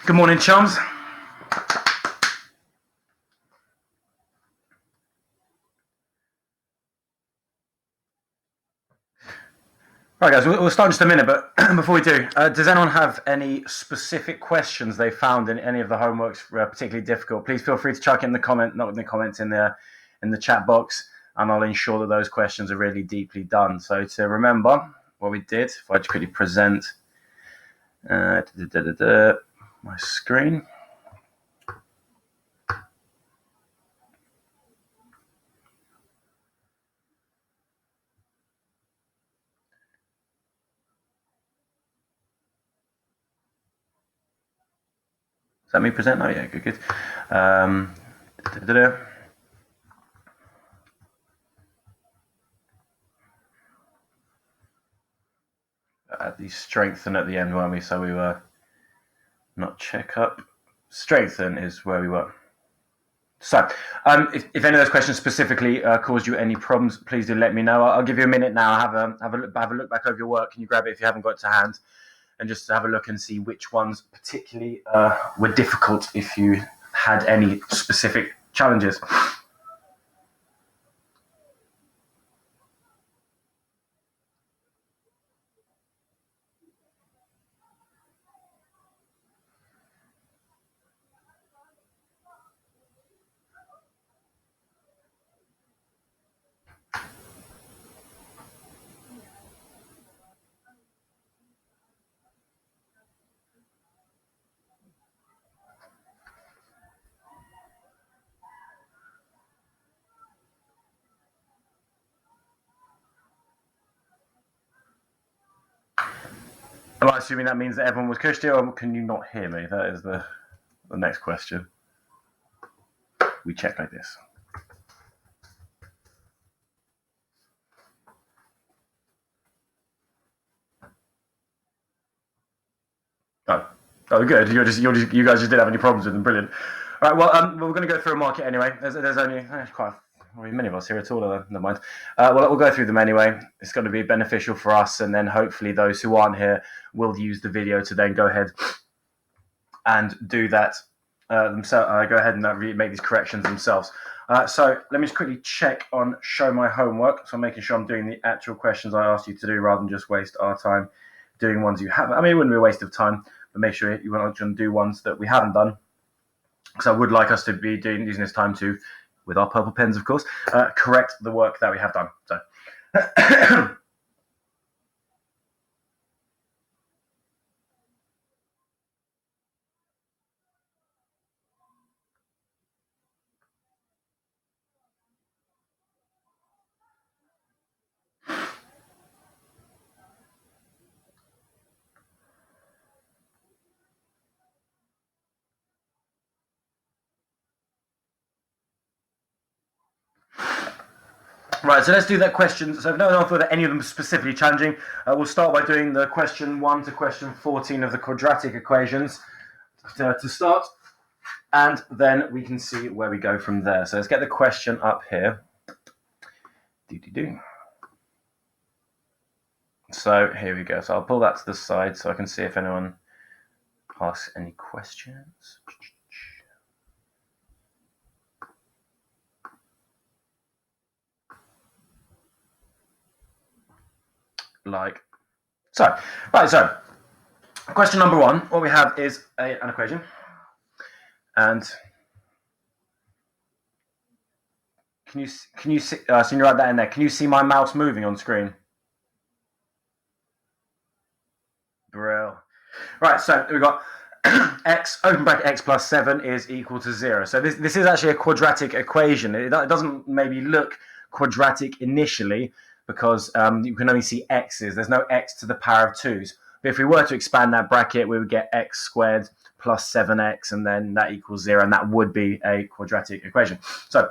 Good morning, chums. Right, guys, we'll start in just a minute, but before we do, does anyone have any specific questions they found in any of the homeworks particularly difficult? Please feel free to chuck in the comment, not in the comments, in the chat box, and I'll ensure that those questions are really deeply done. So to remember what we did, if I just quickly present my screen. Is that me present? Oh, yeah, good. The strengthen at the end, weren't we? So we were not check up. Strengthen is where we were. So, if any of those questions specifically caused you any problems, please do let me know. I'll give you a minute now. Have a look back over your work. Can you grab it if you haven't got it to hand, and just have a look and see which ones particularly were difficult if you had any specific challenges. Am I assuming that means that everyone was cushy, or can you not hear me? That is the next question. We check like this. Oh, good. You guys just didn't have any problems with them. Brilliant. All right. Well, we're going to go through a market anyway. There's only quite many of us here at all. Never mind. We'll go through them anyway. It's going to be beneficial for us, and then hopefully those who aren't here will use the video to then go ahead and do that themselves. Go ahead and make these corrections themselves. So let me just quickly check on show my homework. So I'm making sure I'm doing the actual questions I asked you to do rather than just waste our time doing ones you haven't. I mean, it wouldn't be a waste of time, but make sure you want to do ones that we haven't done. So I would like us to be using this time to, with our purple pens, of course, correct the work that we have done. So. Right, so let's do that question. So if no one thought that any of them are specifically challenging, we'll start by doing the question 1 to question 14 of the quadratic equations to start, and then we can see where we go from there. So let's get the question up here. So here we go. So I'll pull that to the side so I can see if anyone asks any questions. Like so. Right, so question number 1, what we have is an equation, and can you see? So you write that in there. Can you see my mouse moving on screen? Brill. Right, so we've got x open bracket x plus 7 is equal to 0. So this is actually a quadratic equation. It doesn't maybe look quadratic initially because you can only see x's. There's no x to the power of 2's. But if we were to expand that bracket, we would get x squared plus 7x, and then that equals 0, and that would be a quadratic equation. So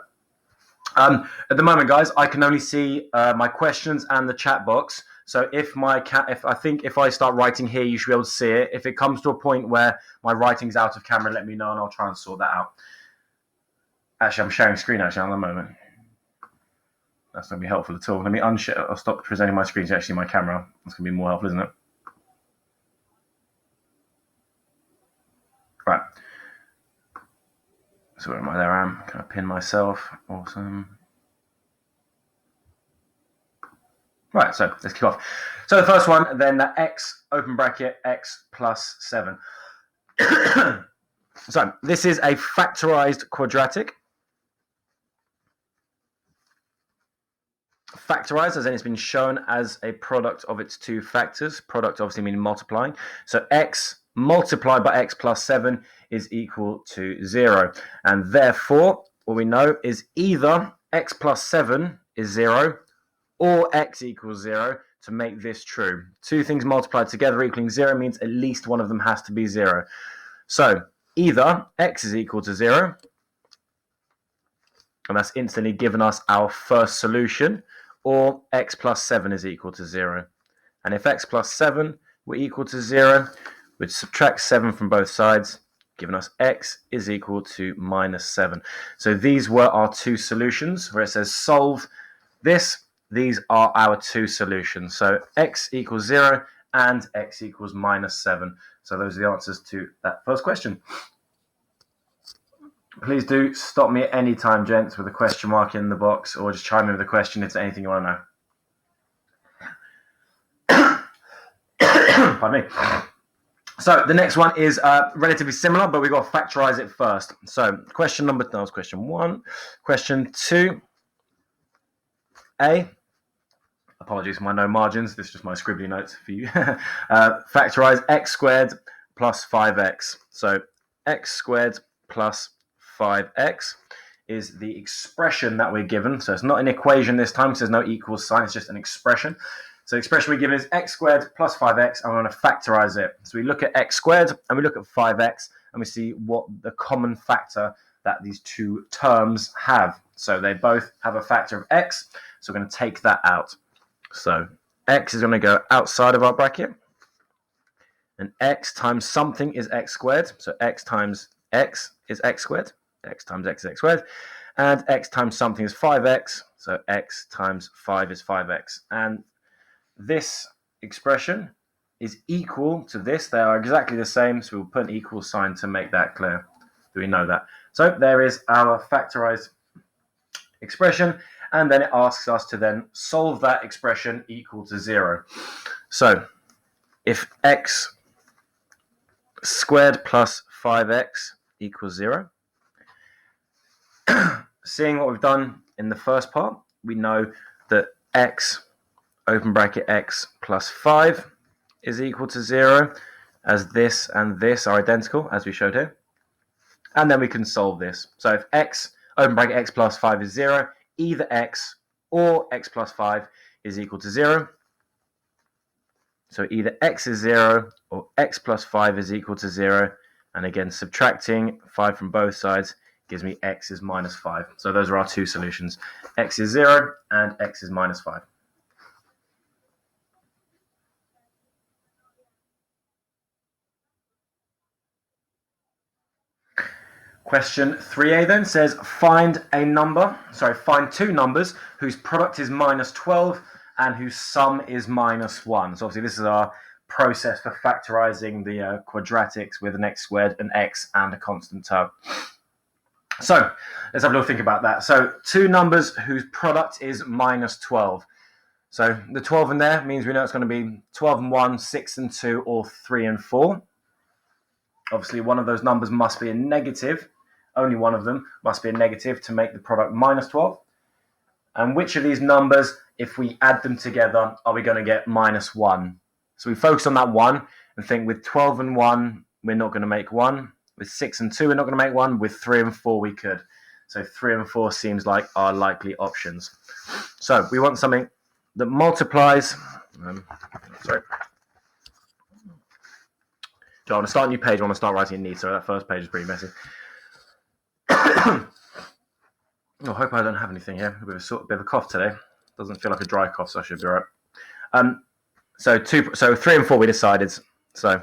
at the moment, guys, I can only see my questions and the chat box. So if I start writing here, you should be able to see it. If it comes to a point where my writing's out of camera, let me know and I'll try and sort that out. Actually, I'm sharing screen at the moment. That's going to be helpful at all. Let me unshare. I'll stop presenting my screen to actually my camera. That's going to be more helpful, isn't it? So where am I? There I am. Can I pin myself? Awesome. Right, so let's kick off. So the first one, then the x, open bracket, x plus 7. So this is a factorized quadratic. Factorized, as in it's been shown as a product of its two factors. Product obviously meaning multiplying. So x multiplied by x plus 7 is equal to 0. And therefore, what we know is either x plus 7 is 0 or x equals 0 to make this true. Two things multiplied together equaling 0 means at least one of them has to be 0. So either x is equal to 0, and that's instantly given us our first solution, or x plus 7 is equal to 0. And if x plus 7 were equal to 0, we'd subtract 7 from both sides, giving us x is equal to minus 7. So these were our two solutions, where it says solve this. These are our two solutions. So x equals 0 and x equals minus 7. So those are the answers to that first question. Please do stop me at any time, gents, with a question mark in the box, or just chime in with a question if there's anything you want to know. Pardon me. So the next one is relatively similar, but we've got to factorize it first. So question number, that was question 1. Question 2A. Apologies for my no margins. This is just my scribbly notes for you. Factorize x squared plus 5x. So x squared plus 5x is the expression that we're given. So it's not an equation this time, so there's no equal sign. It's just an expression. So the expression we're given is x squared plus 5x, and we're going to factorize it. So we look at x squared, and we look at 5x, and we see what the common factor that these two terms have. So they both have a factor of x, so we're going to take that out. So x is going to go outside of our bracket, and x times something is x squared. So x times x is x squared. X times x is x squared. And x times something is 5x. So x times 5 is 5x. And this expression is equal to this. They are exactly the same. So we'll put an equal sign to make that clear. Do we know that? So there is our factorized expression. And then it asks us to then solve that expression equal to 0. So if x squared plus 5x equals 0, seeing what we've done in the first part, we know that x, open bracket, x plus 5 is equal to 0, as this and this are identical, as we showed here. And then we can solve this. So if x, open bracket, x plus 5 is 0, either x or x plus 5 is equal to 0. So either x is 0 or x plus 5 is equal to 0. And again, subtracting 5 from both sides gives me x is minus 5. So those are our two solutions. X is 0 and x is minus 5. Question 3a then says find two numbers whose product is minus 12 and whose sum is minus 1. So obviously this is our process for factorizing the quadratics with an x squared, an x, and a constant term. So let's have a little think about that. So two numbers whose product is minus 12. So the 12 in there means we know it's going to be 12 and 1, 6 and 2, or 3 and 4. Obviously one of those numbers must be a negative. Only one of them must be a negative to make the product minus 12. And which of these numbers, if we add them together, are we going to get minus 1? So we focus on that 1 and think with 12 and 1, we're not going to make 1. With 6 and 2, we're not going to make 1. With 3 and 4, we could. So 3 and 4 seems like our likely options. So we want something that multiplies. Sorry. So I want to start a new page. I want to start writing it neat. So that first page is pretty messy. I hope I don't have anything here. A bit of a cough today. Doesn't feel like a dry cough, so I should be all right. So 3 and 4 we decided. So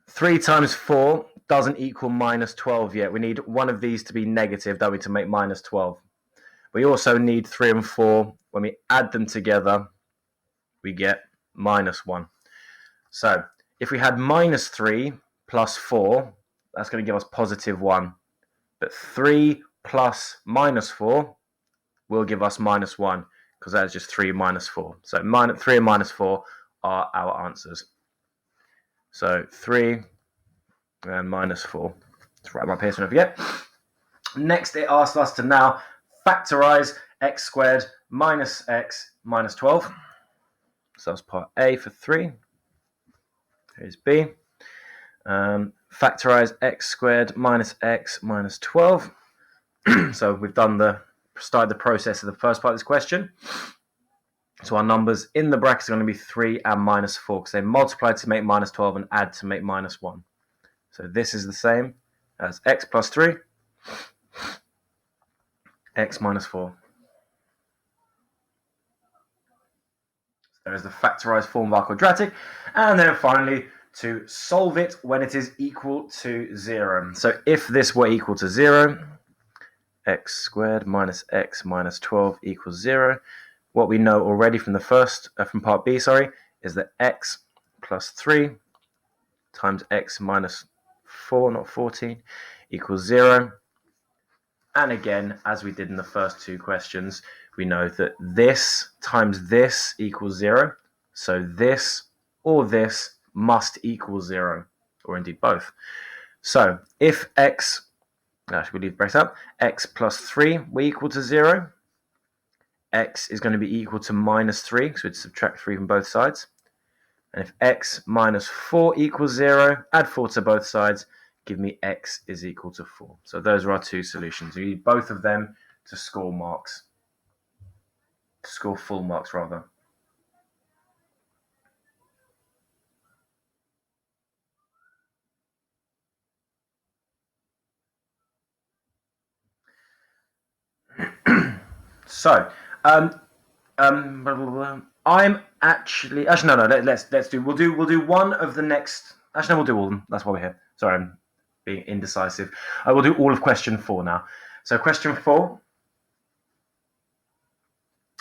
3 times 4 doesn't equal minus 12 yet. We need one of these to be negative, don't we, to make minus 12. We also need 3 and 4. When we add them together, we get minus 1. So if we had minus 3 plus 4, that's going to give us positive 1. But 3 plus minus 4 will give us minus 1, because that is just 3 minus 4. So 3 and minus 4 are our answers. So 3 and minus 4. Let's write them up here so I don't forget. Next, it asks us to now factorize x squared minus x minus 12. So that's part A for 3. Here's B. Factorize x squared minus x minus 12. So we've started the process of the first part of this question. So our numbers in the brackets are going to be 3 and minus 4, because they multiply to make minus 12 and add to make minus 1. So this is the same as x plus 3, x minus 4. So there is the factorized form of our quadratic. And then finally, to solve it when it is equal to 0. So if this were equal to 0, x squared minus x minus 12 equals 0. What we know already from from part B, is that x plus 3 times x minus 4, not 14, equals 0. And again, as we did in the first two questions, we know that this times this equals 0. So this or this must equal 0, or indeed both. So if x, actually we leave brackets up, x plus 3 were equal to 0, x is going to be equal to minus 3, so we'd subtract 3 from both sides. And if x minus 4 equals 0, add 4 to both sides, give me x is equal to 4. So those are our two solutions. You need both of them to score marks. To score full marks, rather. So, I'm actually no. Let's do. We'll do one of the next. Actually, no, we'll do all of them. That's why we're here. Sorry, I'm being indecisive. I will do all of question 4 now. So, question 4.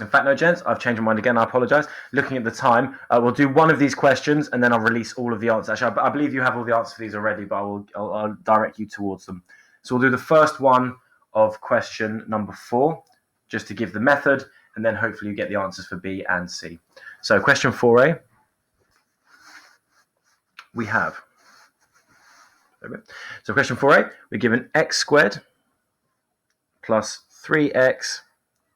In fact, no, gents, I've changed my mind again. I apologize. Looking at the time, we'll do one of these questions and then I'll release all of the answers. Actually, I believe you have all the answers for these already, but I'll direct you towards them. So we'll do the first one of question number 4, just to give the method, and then hopefully you get the answers for B and C. So question 4A, we have. So question 4A, we're given x squared plus 3x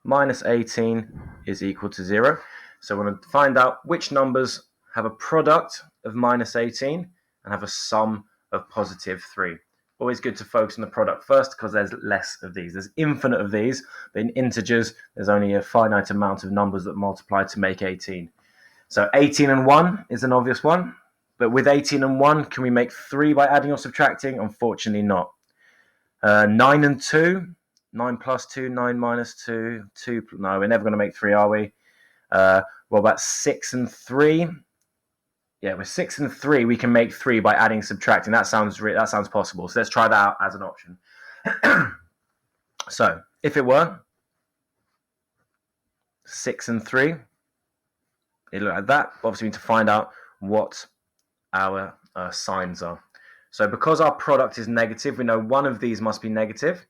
minus 18 is equal to 0. So we're going to find out which numbers have a product of minus 18 and have a sum of positive 3. Always good to focus on the product first, because there's less of these. There's infinite of these, but in integers, there's only a finite amount of numbers that multiply to make 18. So 18 and 1 is an obvious one, but with 18 and 1, can we make 3 by adding or subtracting? Unfortunately not. 9 and 2, 9 plus 2, 9 minus 2, 2, no, we're never going to make 3, are we? What about 6 and 3? Yeah, with 6 and 3, we can make 3 by adding and subtracting. That sounds possible. So let's try that out as an option. So if it were 6 and 3, it looked like that. Obviously, we need to find out what our signs are. So because our product is negative, we know one of these must be negative.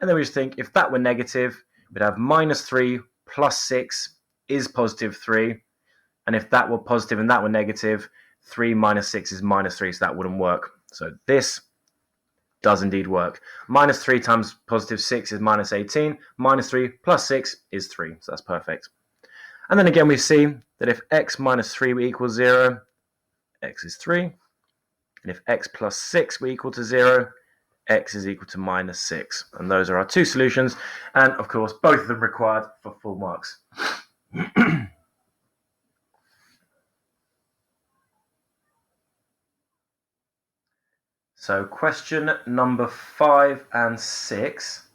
And then we just think, if that were negative, we'd have minus 3 plus 6 is positive 3. And if that were positive and that were negative, 3 minus 6 is minus 3, so that wouldn't work. So this does indeed work. Minus 3 times positive 6 is minus 18. Minus 3 plus 6 is 3, so that's perfect. And then again, we see that if x minus 3 equals 0, x is 3. And if x plus 6 were equal to 0, x is equal to minus 6. And those are our two solutions. And of course, both of them required for full marks. So question number 5 and 6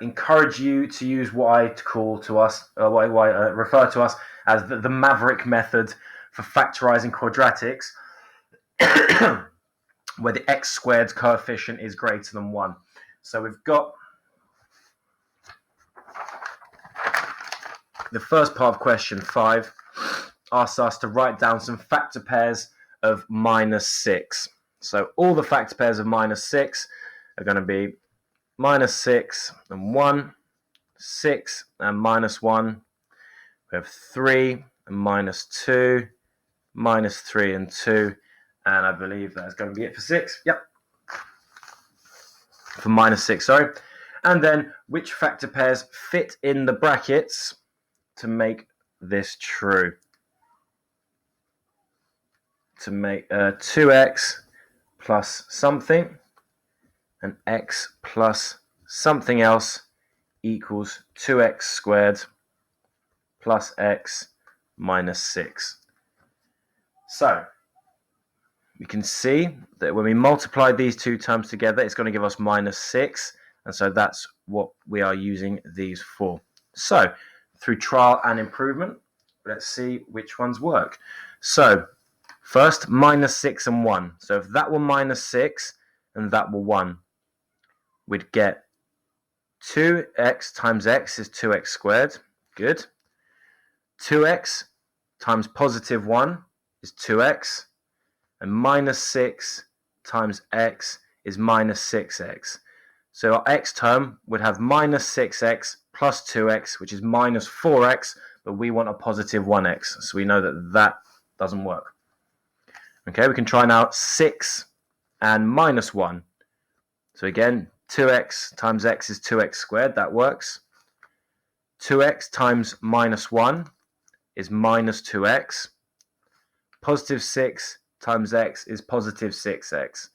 encourage you to use what I refer to us as the Maverick method for factorizing quadratics, where the x squared coefficient is greater than 1. So we've got the first part of question 5 asks us to write down some factor pairs of minus 6. So all the factor pairs of minus 6. are going to be minus 6 and 1, 6 and minus 1. We have 3 and minus 2, minus 3 and 2. And I believe that's going to be it for 6. Yep. For minus 6, sorry. And then which factor pairs fit in the brackets to make this true? To make 2x plus something and x plus something else equals 2x squared plus x minus 6. So we can see that when we multiply these two terms together, it's going to give us minus 6. And so that's what we are using these for. So through trial and improvement, let's see which ones work. So first, minus 6 and 1. So if that were minus 6 and that were 1, we'd get 2x times x is 2x squared. Good. 2x times positive 1 is 2x. And minus 6 times x is minus 6x. So our x term would have minus 6x plus 2x, which is minus 4x, but we want a positive 1x. So we know that that doesn't work. Okay, we can try now 6 and minus 1. So again, 2x times x is 2x squared. That works. 2x times minus 1 is minus 2x. Positive 6 times x is positive 6x.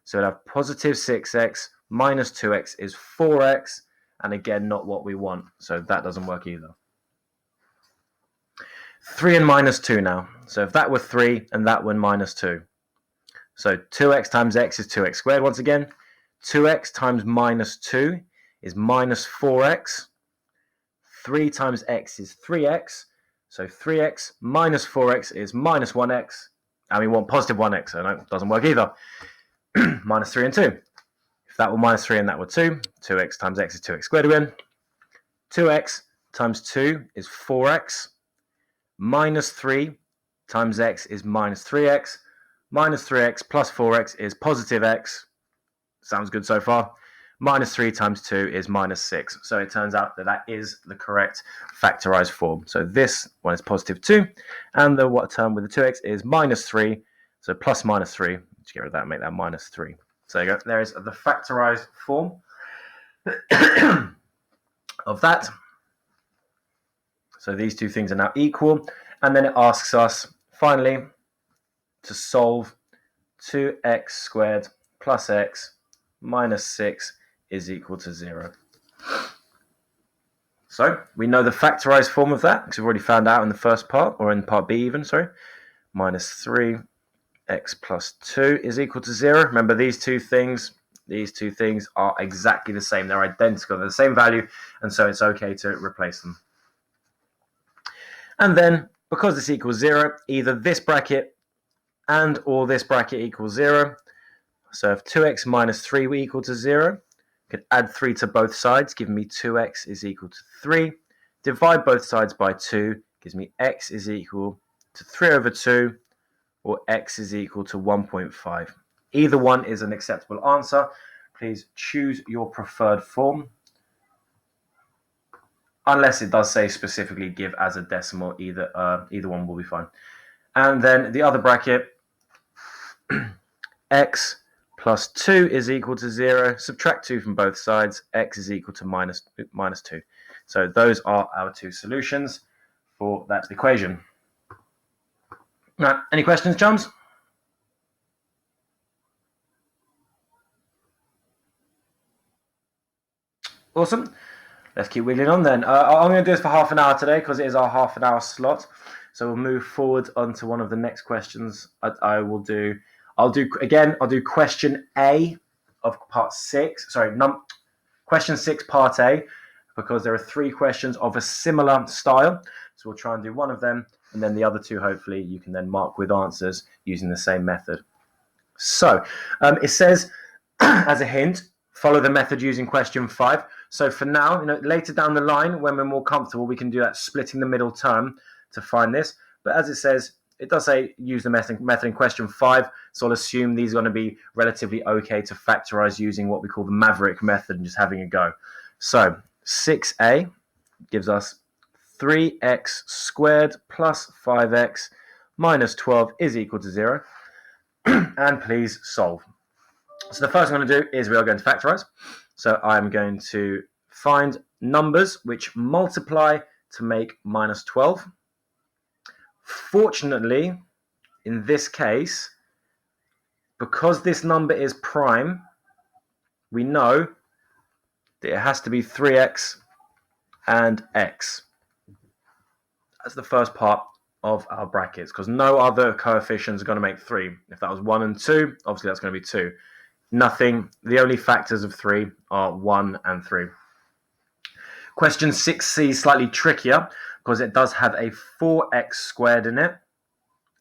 So we'll have positive 6x minus 2x is 4x, and again, not what we want. So that doesn't work either. 3 and minus 2 now. So if that were 3 and that were minus 2. So 2x times x is 2x squared once again. 2x times minus 2 is minus 4x. 3 times x is 3x. So 3x minus 4x is minus 1x. And we want positive 1x, so no, it doesn't work either. Minus 3 and 2. If that were minus 3 and that were 2, 2x times x is 2x squared again. 2x times 2 is 4x. Minus 3 times x is minus 3x. Minus 3x plus 4x is positive x. Sounds good so far. Minus 3 times 2 is minus 6. So it turns out that that is the correct factorized form. So this one is positive 2. And the term with the 2x is minus 3. So plus minus 3. Let's get rid of that and make that minus 3. So there you go. There is the factorized form of that. So these two things are now equal. And then it asks us, finally, to solve 2x squared plus x minus 6 is equal to 0. So we know the factorized form of that because we've already found out in the first part, or in part B even, sorry. Minus 3x plus 2 is equal to 0. Remember, these two things are exactly the same. They're identical. They're the same value, and so it's okay to replace them. And then, because this equals 0, either this bracket and or this bracket equals 0. So if 2x minus 3 were equal to 0, I could add 3 to both sides, giving me 2x is equal to 3. Divide both sides by 2, gives me x is equal to 3 over 2, or x is equal to 1.5. Either one is an acceptable answer. Please choose your preferred form. Unless it does say specifically give as a decimal, either one will be fine. And then the other bracket, x plus 2 is equal to 0. Subtract 2 from both sides. X is equal to minus 2. So those are our two solutions for that equation. Now, any questions, chums? Awesome. Let's keep wiggling on then. I'm going to do this for half an hour today because it is our half an hour slot. So we'll move forward onto one of the next questions. I'll do question A of part 6. Sorry, question 6, part A, because there are 3 questions of a similar style. So we'll try and do one of them, and then the other 2, hopefully, you can then mark with answers using the same method. So it says, as a hint, follow the method using question 5. So for now, later down the line, when we're more comfortable, we can do that splitting the middle term to find this. But as it says, it does say use the method in question 5, so I'll assume these are going to be relatively okay to factorize using what we call the Maverick method and just having a go. So 6a gives us 3x squared plus 5x minus 12 is equal to 0. And please solve. So the first thing I'm going to do is we are going to factorize. So I'm going to find numbers which multiply to make minus 12. Fortunately, in this case, because this number is prime, we know that it has to be 3x and x. That's the first part of our brackets, because no other coefficients are going to make 3. If that was 1 and 2, obviously that's going to be 2. Nothing. The only factors of 3 are 1 and 3. Question 6c is slightly trickier because it does have a 4x squared in it,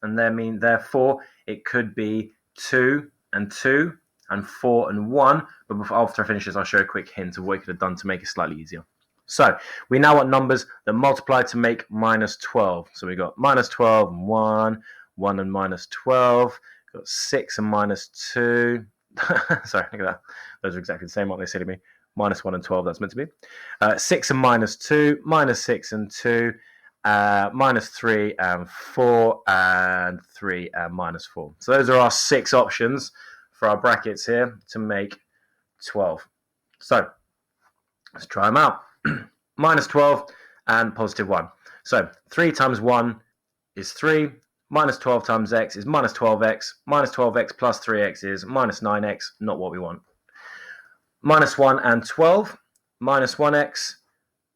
and therefore it could be 2 and 2 and 4 and 1. But after I finish this, I'll show a quick hint of what you could have done to make it slightly easier. So we now want numbers that multiply to make minus 12. So we got minus 12 and 1, 1 and minus 12, we've got 6 and minus 2. Sorry, look at that. Those are exactly the same, aren't they, silly me? Minus 1 and 12, that's meant to be. 6 and minus 2, minus 6 and 2, minus 3 and 4, and 3 and minus 4. So those are our 6 options for our brackets here to make 12. So let's try them out. Minus 12 and positive 1. So 3 times 1 is 3. Minus 12 times x is minus 12x. Minus 12x plus 3x is minus 9x, not what we want. Minus 1 and 12. Minus 1x,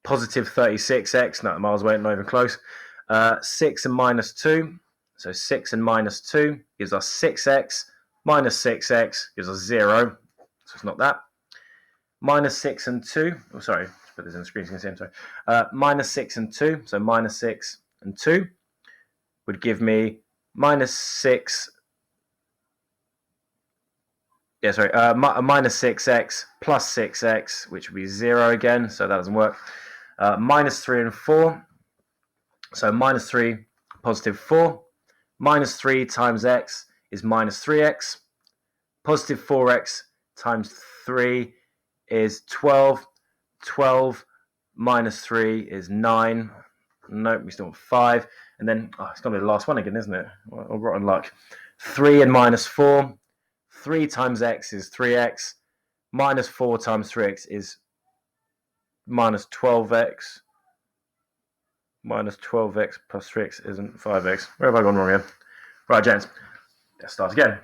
positive 36x, not miles away, not even close. 6 and minus 2. So 6 and minus 2 gives us 6x. Minus 6x gives us 0. So it's not that. Minus 6 and 2. Oh, sorry. Let's put this in the screen so you can see. I'm sorry. Minus 6 and 2. So minus 6 and 2 would give me minus 6. Yeah, sorry. Minus 6x plus 6x, which would be 0 again. So that doesn't work. Minus 3 and 4. So minus 3, positive 4. Minus 3 times x is minus 3x. Positive 4x times 3 is 12. 12 minus 3 is 9. Nope, we still want 5. And then, it's going to be the last one again, isn't it? Well, rotten luck. 3 and minus 4. 3 times x is 3x. Minus 4 times 3x is minus 12x. Minus 12x plus 3x isn't 5x. Where have I gone wrong here? Right, gents. Let's start again.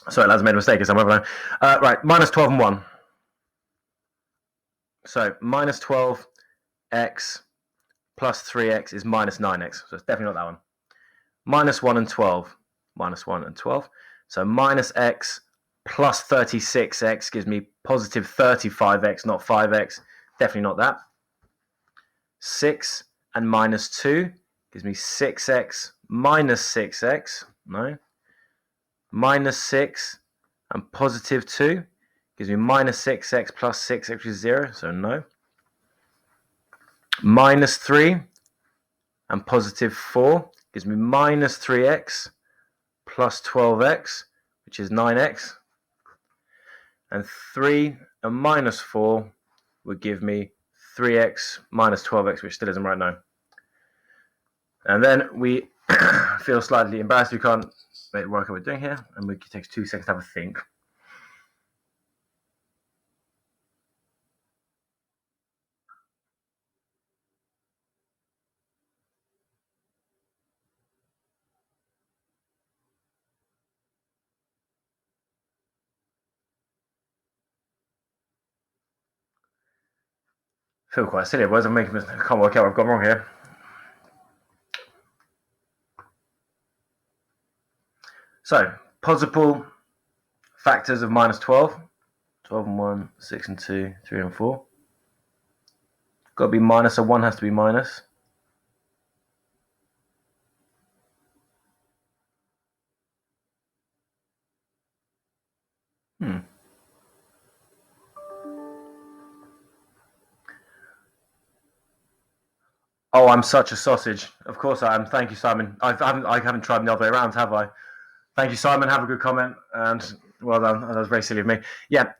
Sorry, lads, I made a mistake. Right, minus 12 and 1. So minus 12x plus 3x is minus 9x. So it's definitely not that one. Minus 1 and 12. Minus 1 and 12. So minus x plus 36x gives me positive 35x, not 5x. Definitely not that. 6 and minus 2 gives me 6x minus 6x. No. Minus 6 and positive 2 gives me minus 6x plus 6x, which is 0. So no. Minus 3 and positive 4 gives me minus 3x plus 12x, which is 9x. And 3 and minus 4 would give me 3x minus 12x, which still isn't right now. And then we feel slightly embarrassed we can't work out what we're doing here, and it takes 2 seconds to have a think. I feel quite silly, otherwise I can't work out what I've got wrong here. So, possible factors of minus 12. 12 and 1, 6 and 2, 3 and 4. Got to be minus, so 1 has to be minus. Oh, I'm such a sausage. Of course I am. Thank you, Simon. I haven't tried the other way around, have I? Thank you, Simon. Have a good comment. And well done. That was very silly of me. Yeah,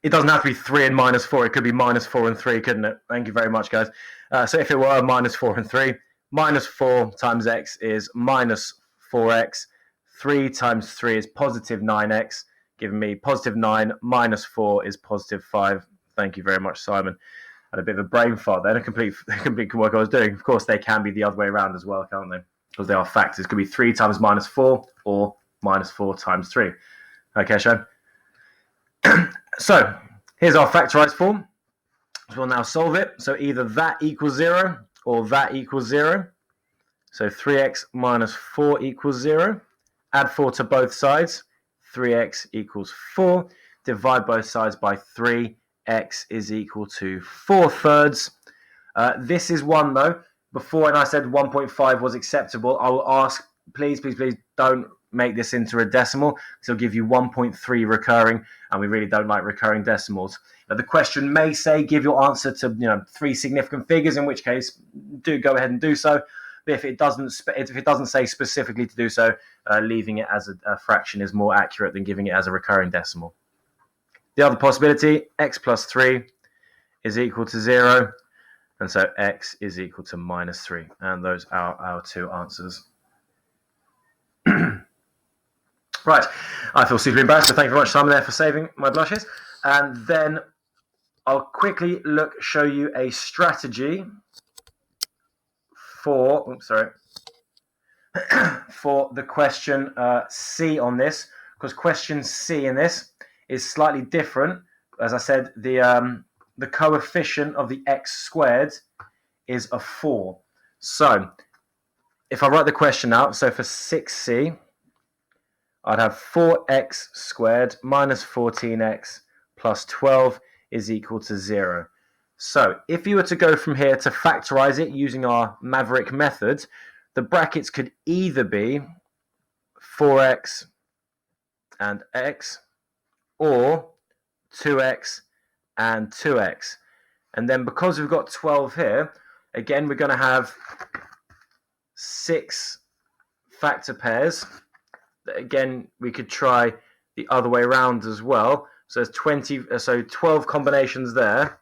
it doesn't have to be 3 and -4. It could be -4 and 3, couldn't it? Thank you very much, guys. So if it were -4 and 3, -4 times x is -4x. 3 times 3 is positive 9x, giving me positive 9 minus 4 is positive 5. Thank you very much, Simon. Had a bit of a brain fart then, a complete work I was doing. Of course, they can be the other way around as well, can't they? Because they are factors. It could be 3 times -4 or -4 times 3. Okay, Shane? So here's our factorized form. So we'll now solve it. So either that equals 0 or that equals 0. So 3x minus 4 equals 0. Add 4 to both sides. 3x equals 4. Divide both sides by 3. X is equal to 4/3. This is one, though. Before, and I said 1.5 was acceptable, I will ask, please don't make this into a decimal, because it'll give you 1.3 recurring, and we really don't like recurring decimals. Now, the question may say give your answer to 3 significant figures, in which case do go ahead and do so. But if it doesn't say specifically to do so, leaving it as a fraction is more accurate than giving it as a recurring decimal. The other possibility, x plus 3 is equal to 0. And so x is equal to -3. And those are our 2 answers. Right. I feel super embarrassed, so thank you very much, Simon, there for saving my blushes. And then I'll quickly show you a strategy for the question C on this, because question C in this is slightly different. As I said, the coefficient of the x squared is a 4. So if I write the question out, so for 6C, I'd have 4x squared minus 14x plus 12 is equal to 0. So if you were to go from here to factorize it using our Maverick method, the brackets could either be 4x and x, or 2x and 2x. And then because we've got 12 here, again, we're going to have 6 factor pairs. Again, we could try the other way around as well. So there's 12 combinations there,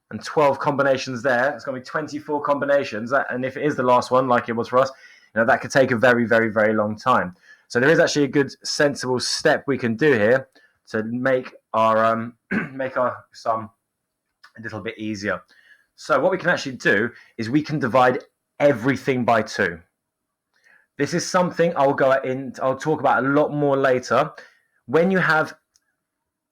and 12 combinations there. It's going to be 24 combinations. And if it is the last one, like it was for us, that could take a very, very, very long time. So there is actually a good, sensible step we can do here to make our sum a little bit easier. So what we can actually do is we can divide everything by 2. This is something I'll talk about a lot more later. When you have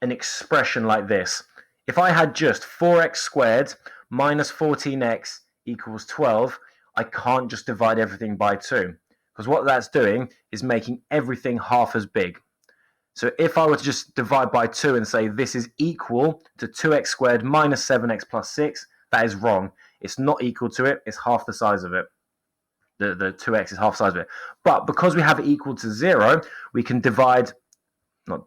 an expression like this, if I had just 4x squared minus 14x equals 12, I can't just divide everything by 2, because what that's doing is making everything half as big. So if I were to just divide by 2 and say this is equal to 2x squared minus 7x plus 6, that is wrong. It's not equal to it. It's half the size of it. The 2x is half the size of it. But because we have it equal to 0, we can divide,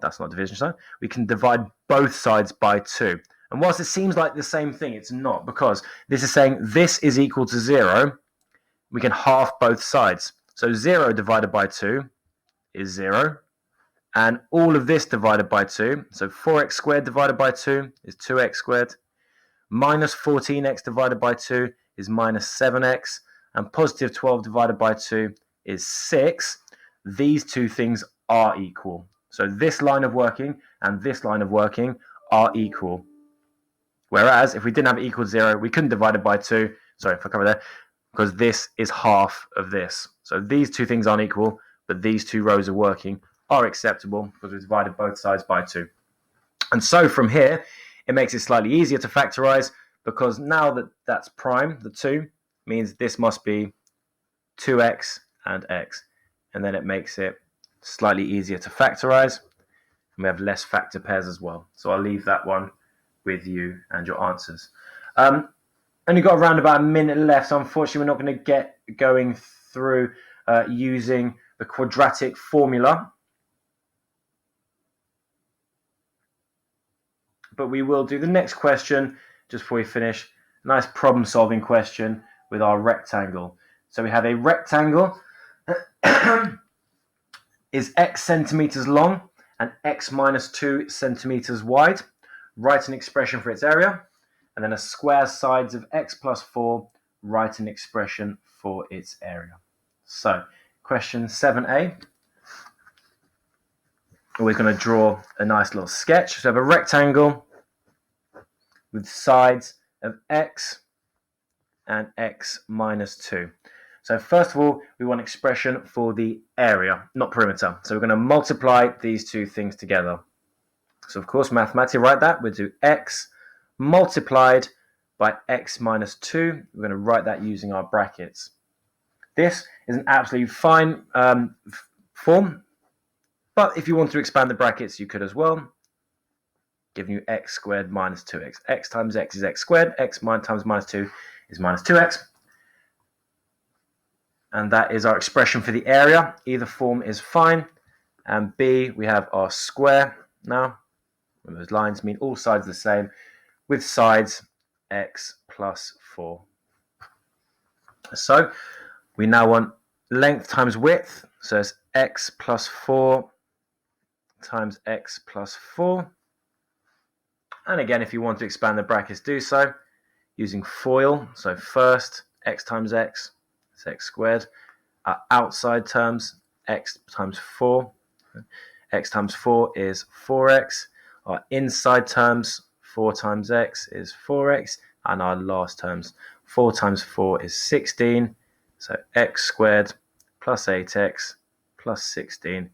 that's not division sign, we can divide both sides by 2. And whilst it seems like the same thing, it's not, because this is saying this is equal to 0. We can half both sides. So 0 divided by 2 is 0. And all of this divided by 2, so 4x squared divided by 2 is 2x squared. Minus 14x divided by 2 is minus 7x. And positive 12 divided by 2 is 6. These two things are equal. So this line of working and this line of working are equal. Whereas if we didn't have it equal to 0, we couldn't divide it by 2. Sorry if I cover there. Because this is half of this. So these two things aren't equal, but these two rows of working are acceptable because we've divided both sides by 2. And so from here, it makes it slightly easier to factorize, because now that that's prime, the 2, means this must be 2x and x. And then it makes it slightly easier to factorize. And we have less factor pairs as well. So I'll leave that one with you and your answers. Only got around about a minute left, so unfortunately we're not going to get going through using the quadratic formula. But we will do the next question just before we finish. A nice problem-solving question with our rectangle. So we have a rectangle is x centimeters long and x minus 2 centimeters wide. Write an expression for its area. And then a square sides of x plus 4. Write an expression for its area. So question 7a. We're going to draw a nice little sketch. So we have a rectangle with sides of x and x minus 2. So first of all, we want expression for the area, not perimeter. So we're going to multiply these two things together. So of course, mathematically, write that. We'll do x multiplied by x minus 2. We're going to write that using our brackets. This is an absolutely fine form. But if you want to expand the brackets, you could as well, giving you x squared minus 2x. X times x is x squared. X times minus 2 is minus 2x. And that is our expression for the area. Either form is fine. And B, we have our square now. And those lines mean all sides are the same, with sides x plus 4. So we now want length times width. So it's x plus 4 times x plus 4. And again, if you want to expand the brackets, do so using FOIL. So first, x times x is x squared. Our outside terms, x times 4. X times 4 is 4x. Our inside terms, 4 times x is 4x. And our last terms, 4 times 4 is 16. So x squared plus 8x plus 16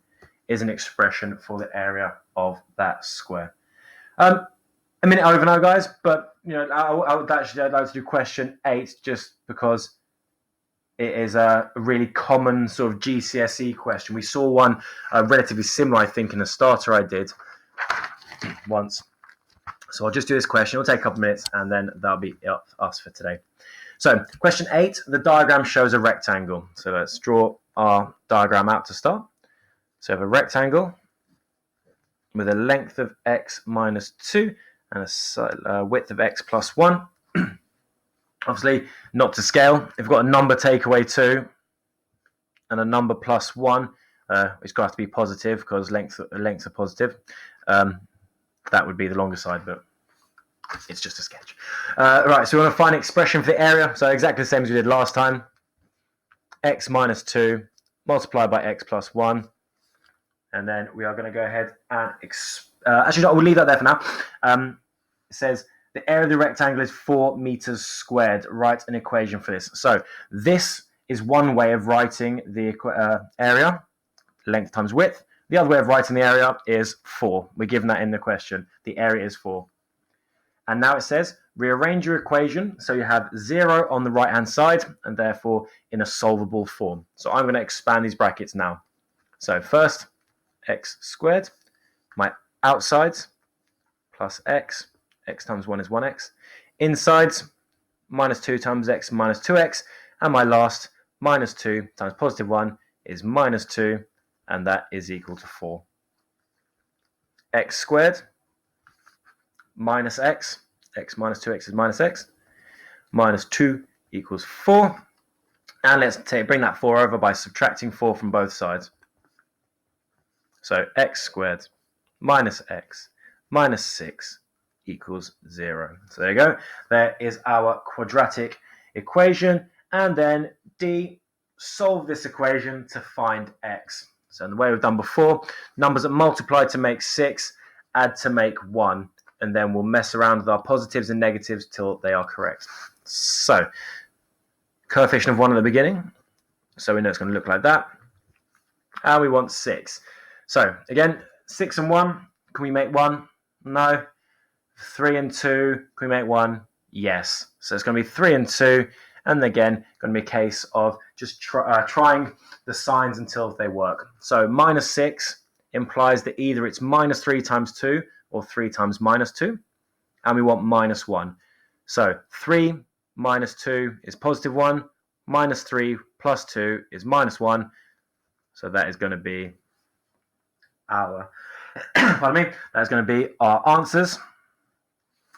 is an expression for the area of that square. A minute over now, guys, but I'd like to do question 8 just because it is a really common sort of GCSE question. We saw one relatively similar, I think, in a starter I did once. So I'll just do this question. It'll take a couple of minutes, and then that'll be us for today. So question 8, the diagram shows a rectangle. So let's draw our diagram out to start. So we have a rectangle with a length of x minus 2 and a width of x plus 1. Obviously, not to scale. If we've got a number take away 2 and a number plus 1, it's got to be positive because lengths are positive. That would be the longer side, but it's just a sketch. Right, so we want to find an expression for the area. So exactly the same as we did last time. X minus 2 multiplied by x plus 1. And then we are going to go ahead and actually, we'll leave that there for now. It says the area of the rectangle is 4 meters squared. Write an equation for this. So this is one way of writing the area, length times width. The other way of writing the area is 4. We're given that in the question. The area is 4. And now it says, rearrange your equation so you have 0 on the right-hand side and therefore in a solvable form. So I'm going to expand these brackets now. So first, x squared, my outsides plus x times 1 is 1x, insides minus 2 times x minus 2x, and my last minus 2 times positive 1 is minus 2, and that is equal to 4. X squared minus x minus 2x is minus x, minus 2 equals 4, and let's bring that 4 over by subtracting 4 from both sides. So x squared minus x minus 6 equals 0. So there you go. There is our quadratic equation. And then D, solve this equation to find x. So in the way we've done before, numbers that multiply to make 6, add to make 1. And then we'll mess around with our positives and negatives till they are correct. So coefficient of 1 at the beginning. So we know it's going to look like that. And we want 6. So again, 6 and 1, can we make 1? No. 3 and 2, can we make 1? Yes. So it's going to be 3 and 2, and again, going to be a case of just trying the signs until they work. So minus 6 implies that either it's minus 3 times 2 or 3 times minus 2, and we want minus 1. So 3 minus 2 is positive 1, minus 3 plus 2 is minus 1, so that is going to be our, pardon me, that's going to be our answers.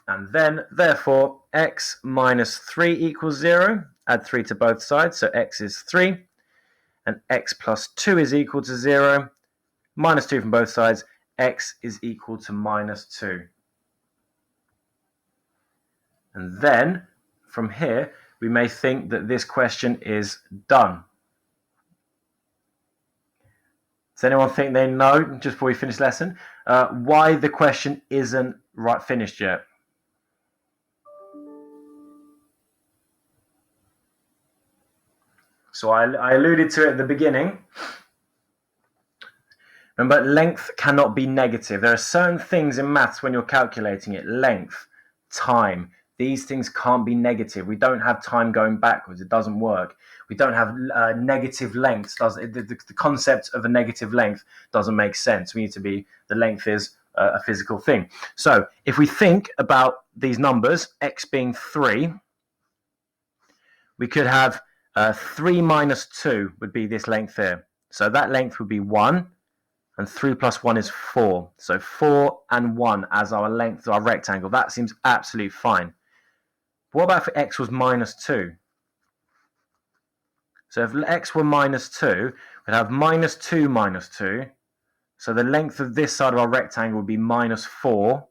And then, therefore, x minus 3 equals 0, add 3 to both sides, so x is 3, and x plus 2 is equal to 0, minus 2 from both sides, x is equal to minus 2. And then, from here, we may think that this question is done. Does anyone think they know, just before we finish the lesson, why the question isn't finished yet? So I alluded to it at the beginning. Remember, length cannot be negative. There are certain things in maths when you're calculating it. Length, time, these things can't be negative. We don't have time going backwards. It doesn't work. We don't have negative lengths. The concept of a negative length doesn't make sense. We need to be, the length is a physical thing. So if we think about these numbers, x being 3, we could have 3 minus 2 would be this length here. So that length would be 1, and 3 plus 1 is 4. So 4 and 1 as our length of our rectangle. That seems absolutely fine. What about if x was minus 2? So if x were minus 2, we'd have minus 2 minus 2. So the length of this side of our rectangle would be minus 4.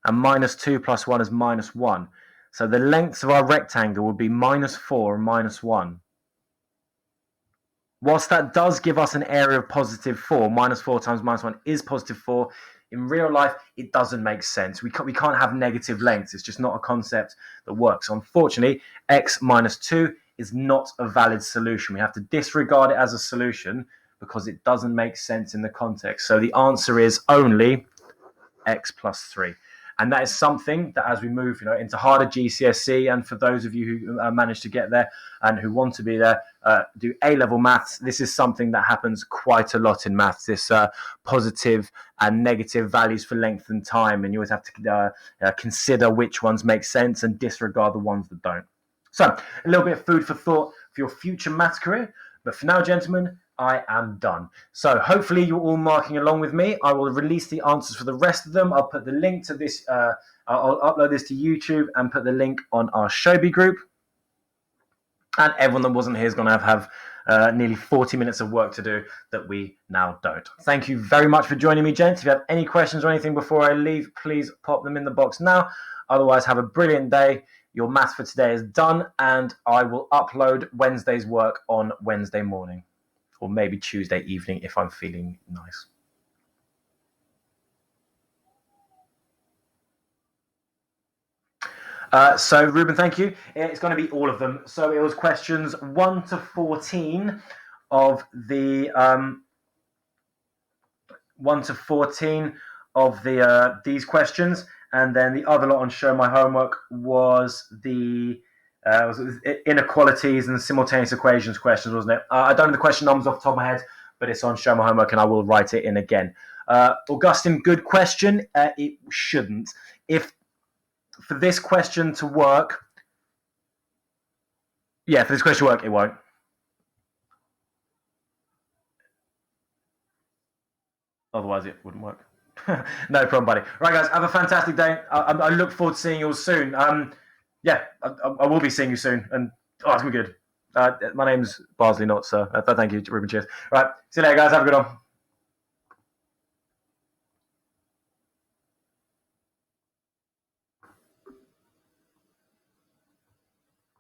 And minus 2 plus 1 is minus 1. So the lengths of our rectangle would be minus 4 and minus 1. Whilst that does give us an area of positive 4, minus 4 times minus 1 is positive 4, in real life, it doesn't make sense. We can't have negative lengths. It's just not a concept that works. So unfortunately, x minus 2 is not a valid solution. We have to disregard it as a solution because it doesn't make sense in the context. So the answer is only x plus 3. And that is something that as we move into harder GCSE, and for those of you who manage to get there and who want to be there, do A-level maths, this is something that happens quite a lot in maths, this positive and negative values for length and time. And you always have to consider which ones make sense and disregard the ones that don't. So a little bit of food for thought for your future maths career. But for now, gentlemen, I am done. So hopefully you're all marking along with me. I will release the answers for the rest of them. I'll put the link to this, I'll upload this to YouTube and put the link on our Shobi group. And everyone that wasn't here is going to have nearly 40 minutes of work to do that we now don't. Thank you very much for joining me, gents. If you have any questions or anything before I leave, please pop them in the box now. Otherwise, have a brilliant day. Your maths for today is done, and I will upload Wednesday's work on Wednesday morning, or maybe Tuesday evening if I'm feeling nice. So Ruben, thank you. It's going to be all of them. So it was questions 1 to 14 of the 1 to 14 of the these questions, and then the other lot on Show My Homework was the inequalities and simultaneous equations questions, wasn't it? I don't know the question numbers off the top of my head, but it's on Show My Homework, and I will write it in again. Augustine, good question. It shouldn't. If for this question to work, for this question to work, it won't. Otherwise, it wouldn't work. No problem, buddy. Right, guys, have a fantastic day. I look forward to seeing you all soon. I will be seeing you soon, and it's going to be good. My name's Barsley, not sir. Thank you, Ruben. Cheers. Right, see you later, guys. Have a good one.